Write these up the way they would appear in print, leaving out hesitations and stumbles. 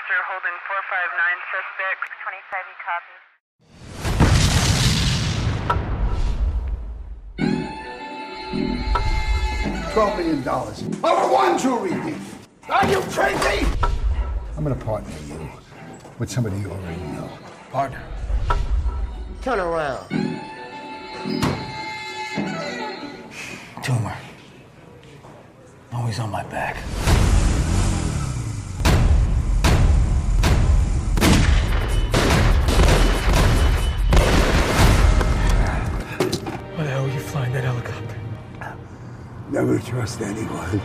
Officer holding 459 suspect. 625, you copy. $12 million over one jewelry thief. Are you crazy? I'm gonna partner you with somebody you already know. Partner. Turn around. Tumor. Always on my back. Why the hell were you flying that helicopter? Never trust anyone.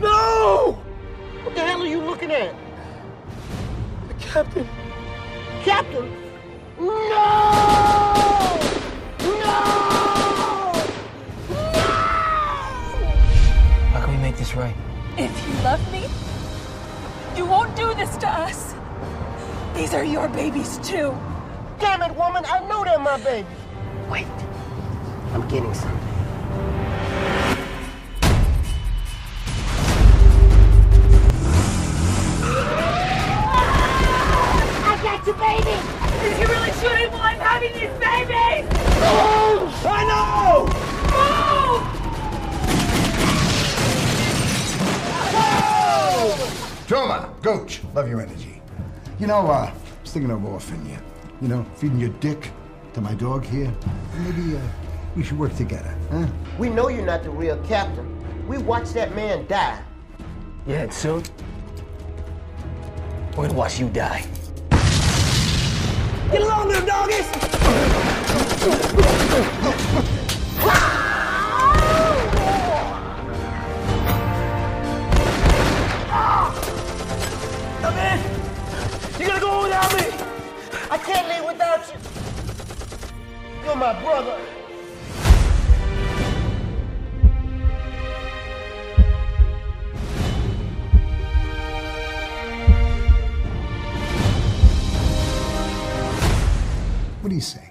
No! What the hell are you looking at? The captain. Captain? No! No! No! How can we make this right? If you love me, you won't do this to us. These are your babies, too. Damn it, woman, I know they're my babies. Wait. I'm getting something. I got your baby! Is he really shooting while I'm having these babies? Oh, I know! Move! Tumor Gooch, love your energy. You know, I was thinking of offering you. You know, feeding your dick to my dog here. Maybe we should work together, huh? We know you're not the real captain. We watched that man die. Yeah, and soon, we're gonna watch you die. Get along there, doggies! Come in! You gotta go without me! I can't leave without you. You're my brother. What do you say?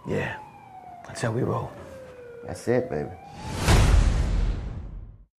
Yeah, that's how we roll. That's it, baby.